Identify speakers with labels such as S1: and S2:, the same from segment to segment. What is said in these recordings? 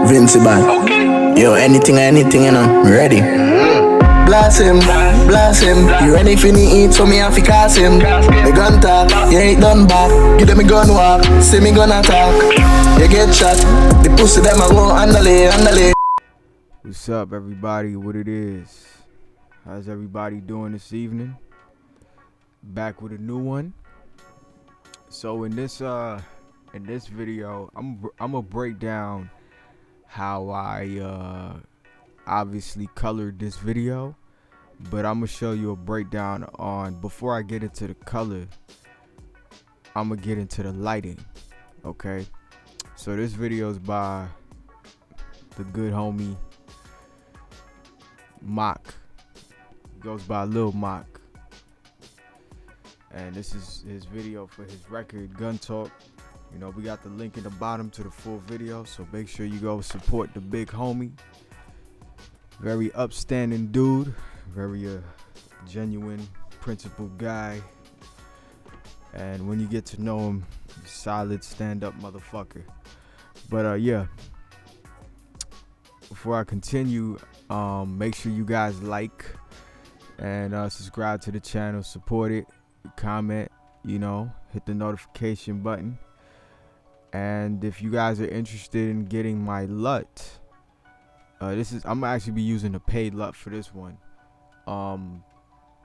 S1: Vinci bad. Yo, anything, you know, ready. Blast him. You ready for me eat, so me have to cast him. Me gun talk, you ain't done back. Give them me gun walk, see me gun attack. You get shot, the pussy them a go underlay.
S2: What's up, everybody? What it is? How's everybody doing this evening? Back with a new one. So in this video, I'm gonna break down how I obviously colored this video, but I'm gonna show you a breakdown on, before I get into the color, I'm gonna get into the lighting. Okay, so this video is by the good homie Mock. Goes by Lil Mock, and this is his video for his record Gun Talk. You know, we got the link in the bottom to the full video, so make sure you go support the big homie. Very upstanding dude, very genuine, principled guy, and when you get to know him, solid stand-up motherfucker. But yeah, before I continue, make sure you guys like and subscribe to the channel, support it, comment, you know, hit the notification button. And if you guys are interested in getting my LUT, I'm gonna actually be using a paid LUT for this one.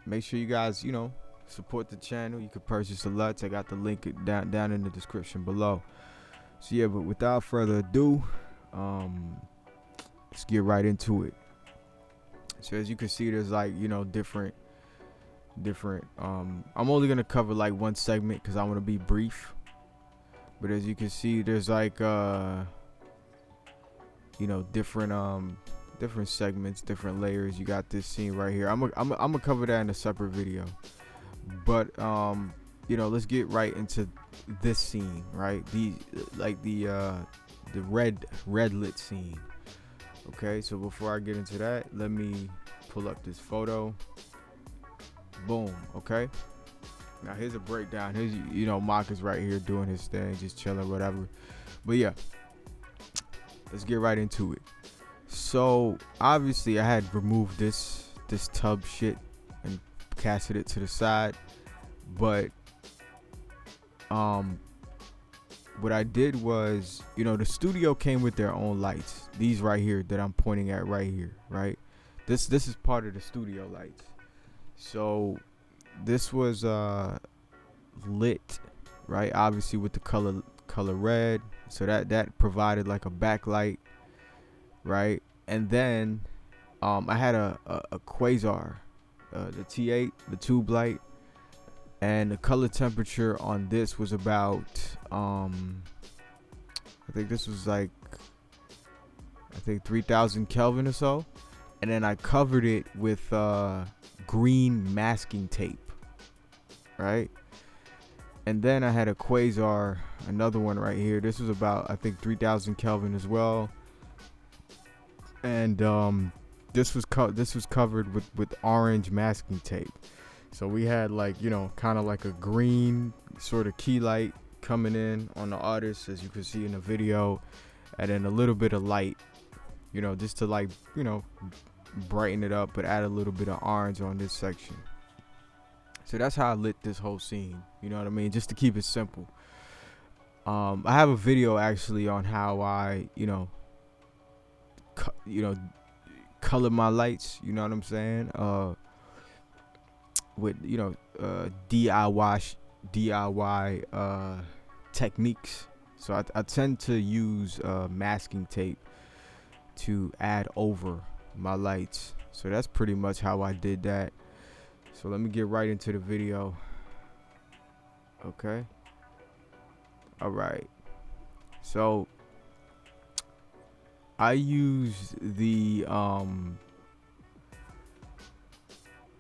S2: Make sure you guys, you know, support the channel. You can purchase the LUTs. I got the link down in the description below. So yeah, but without further ado, let's get right into it. So as you can see, there's like, you know, different I'm only gonna cover like one segment because I want to be brief. But as you can see, there's like you know, different segments, different layers. You got this scene right here. I'm gonna cover that in a separate video. But you know, let's get right into this scene, right? The red lit scene. Okay, so before I get into that, let me pull up this photo. Boom. Okay, now here's a breakdown. Here's, you know, Mock is right here doing his thing, just chilling, whatever. But yeah, let's get right into it. So obviously I had removed this tub shit and casted it to the side, but what I did was, you know, the studio came with their own lights. These right here that I'm pointing at right here, right? This is part of the studio lights. So this was lit, right? Obviously with the color red. So that provided like a backlight, right? And then I had a Quasar, the T8, the tube light. And the color temperature on this was about, I think this was like, 3,000 Kelvin or so. And then I covered it with green masking tape, right? And then I had a Quasar, another one right here. This was about, I think, 3,000 Kelvin as well. And this was covered with orange masking tape. So we had, like, you know, kind of like a green sort of key light coming in on the artist, as you can see in the video, and then a little bit of light, you know, just to, like, you know, brighten it up, but add a little bit of orange on this section. So that's how I lit this whole scene, you know what I mean, just to keep it simple. I have a video actually on how I, you know, color my lights, you know what I'm saying, with, you know, DIY techniques. So I tend to use masking tape to add over my lights. So that's pretty much how I did that. So let me get right into the video. Okay, all right, so I used the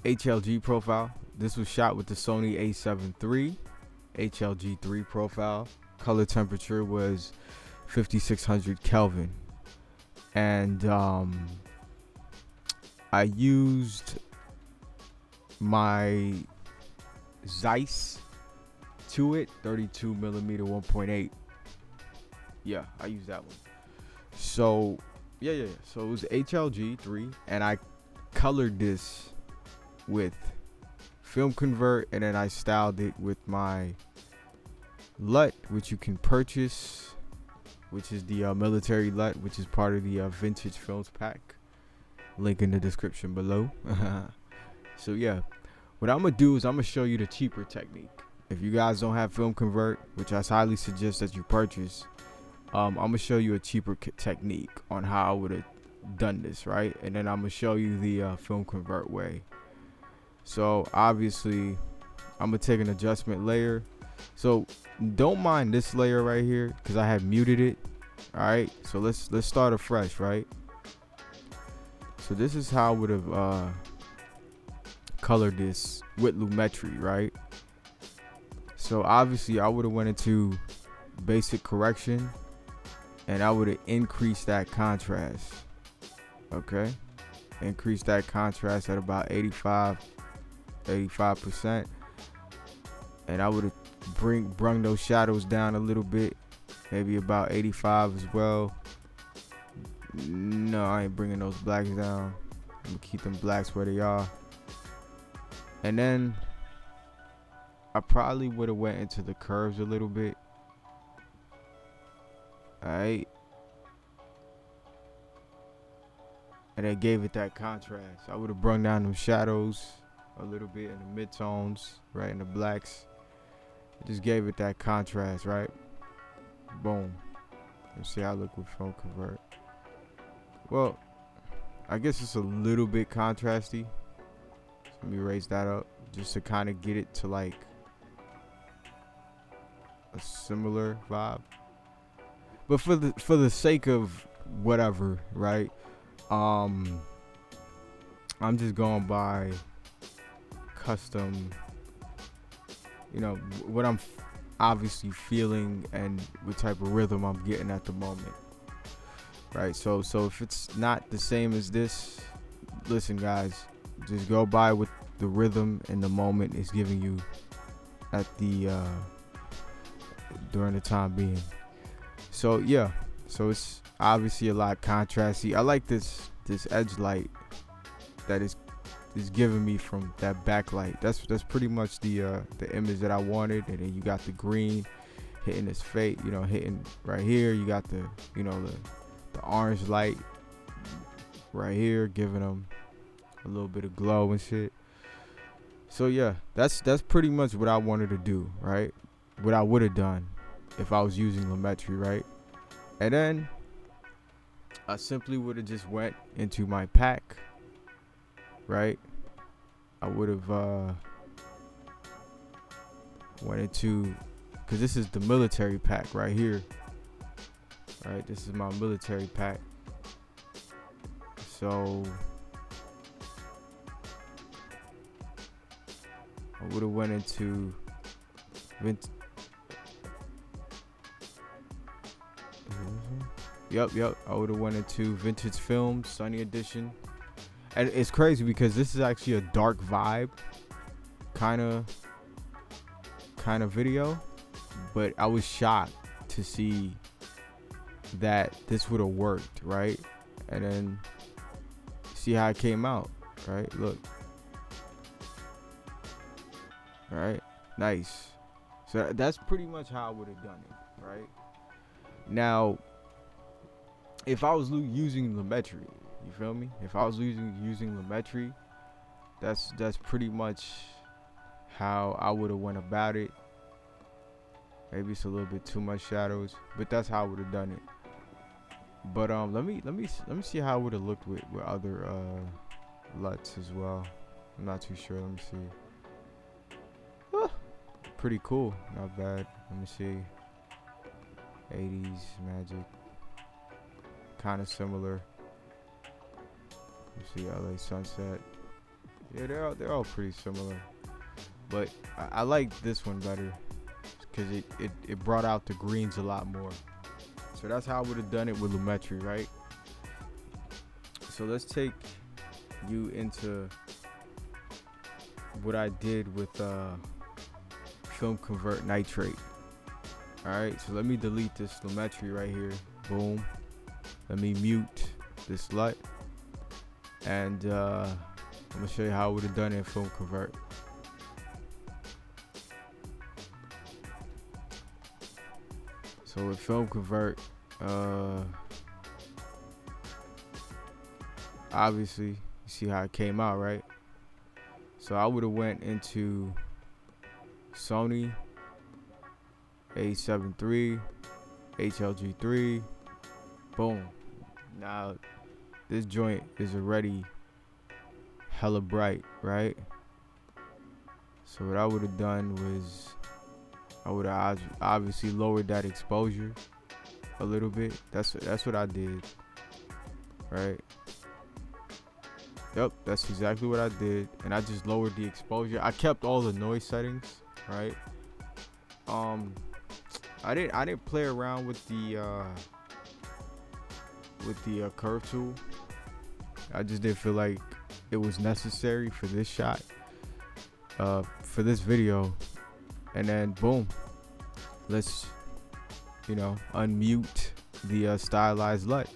S2: HLG profile. This was shot with the Sony A7 III HLG 3 profile. Color temperature was 5600 Kelvin, and I used my Zeiss to it, 32mm 1.8. Yeah, I use that one. So yeah. So it was HLG3, and I colored this with film convert, and then I styled it with my LUT, which you can purchase, which is the military LUT, which is part of the vintage films pack. Link in the description below. So yeah, what I'm gonna do is I'm gonna show you the cheaper technique. If you guys don't have film convert, which I highly suggest that you purchase, I'm gonna show you a cheaper technique on how I would have done this, right? And then I'm gonna show you the film convert way. So obviously I'm gonna take an adjustment layer. So don't mind this layer right here because I have muted it. All right, so let's start afresh, right? So this is how I would have colored this with Lumetri, right? So obviously I would have went into basic correction, and I would have increased that contrast. Okay, increase that contrast at about 85%, and I would have brung those shadows down a little bit, maybe about 85 as well. No, I ain't bringing those blacks down. I'm gonna keep them blacks where they are. And then I probably would have went into the curves a little bit. Alright. And then gave it that contrast. I would have brung down them shadows a little bit in the mid-tones, right, in the blacks. Just gave it that contrast, right? Boom. Let's see how I look with film convert. Well, I guess it's a little bit contrasty. So let me raise that up just to kind of get it to like a similar vibe. But for the sake of whatever, right? I'm just going by custom, you know, what I'm obviously feeling and what type of rhythm I'm getting at the moment. Right, so if it's not the same as this, listen guys, just go by with the rhythm and the moment is giving you at the during the time being. So yeah, so it's obviously a lot contrasty. I like this edge light that is giving me from that backlight. That's pretty much the image that I wanted. And then you got the green hitting his face, you know, hitting right here. You got the, you know, the orange light right here giving them a little bit of glow and shit. So yeah, that's pretty much what I wanted to do, right? What I would have done if I was using Lumetri, right? And then I simply would have just went into my pack, right? I would have went into, because this is the military pack right here. Right, this is my military pack. So I would have went into Yep. I would have went into vintage film, Sunny Edition. And it's crazy because this is actually a dark vibe kind of video, but I was shocked to see that this would have worked, right? And then see how it came out, right? Look, all right, nice. So that's pretty much how I would have done it, right? Now, if I was using Lumetri, you feel me? If I was using Lumetri, that's pretty much how I would have went about it. Maybe it's a little bit too much shadows, but that's how I would have done it. But let me see how it would have looked with other LUTs as well. I'm not too sure. Let me see. Pretty cool, not bad. Let me see. 80s magic, kind of similar. Let me see LA Sunset. Yeah, they're all pretty similar, but I like this one better because it brought out the greens a lot more. So that's how I would have done it with Lumetri, right? So let's take you into what I did with film convert nitrate. All right, so let me delete this Lumetri right here. Boom. let me mute this LUT, and I'm gonna show you how I would have done it in Film Convert. So with Film Convert, obviously you see how it came out, right? So I would have went into Sony A7 III, HLG3, boom. Now this joint is already hella bright, right? So what I would have done was I would have obviously lowered that exposure a little bit. That's what I did, right? Yep, that's exactly what I did, and I just lowered the exposure. I kept all the noise settings, right? I didn't play around with the curve tool. I just didn't feel like it was necessary for this shot, for this video. And then boom, let's unmute the stylized LUT,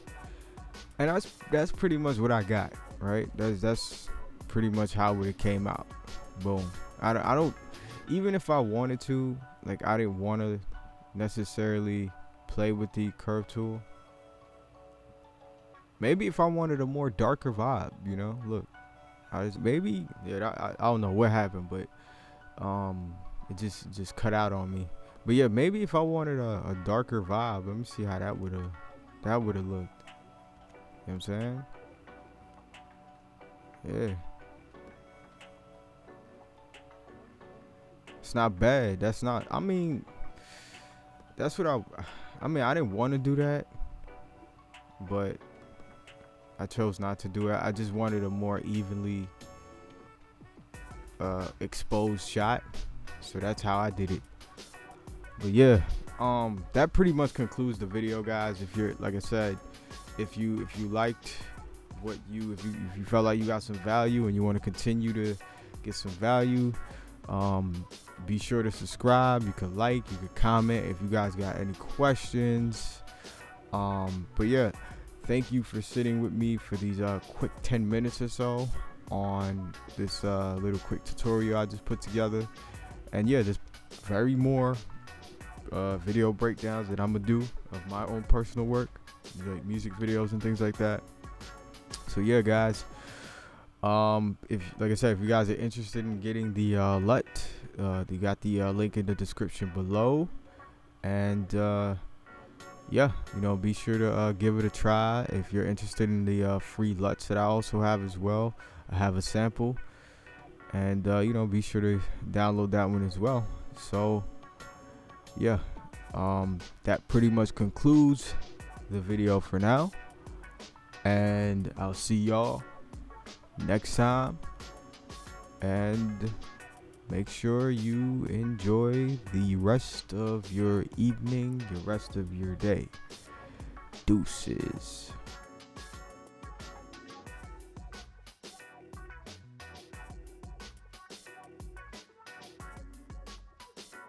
S2: and that's pretty much what I got, right? That's pretty much how it came out. Boom. I don't even if I wanted to, like, I didn't want to necessarily play with the curve tool. Maybe if I wanted a more darker vibe, look, I don't know what happened, but it just cut out on me. But yeah, maybe if I wanted a darker vibe, let me see how that would have looked. You know what I'm saying? Yeah. It's not bad. That's what I didn't want to do that, but I chose not to do it. I just wanted a more evenly exposed shot, so that's how I did it. But yeah, that pretty much concludes the video, guys. If you're, like I said, if you liked if you felt like you got some value and you want to continue to get some value, be sure to subscribe. You can like, you can comment if you guys got any questions. But yeah, thank you for sitting with me for these quick 10 minutes or so on this little quick tutorial I just put together. And yeah, there's very more video breakdowns that I'm gonna do of my own personal work, like music videos and things like that. So yeah, guys, like I said, if you guys are interested in getting the LUT, you got the link in the description below. And yeah, be sure to give it a try if you're interested in the free LUTs that I also have as well. I have a sample, and be sure to download that one as well. So yeah, that pretty much concludes the video for now, and I'll see y'all next time. And make sure you enjoy the rest of your evening, the rest of your day. Deuces.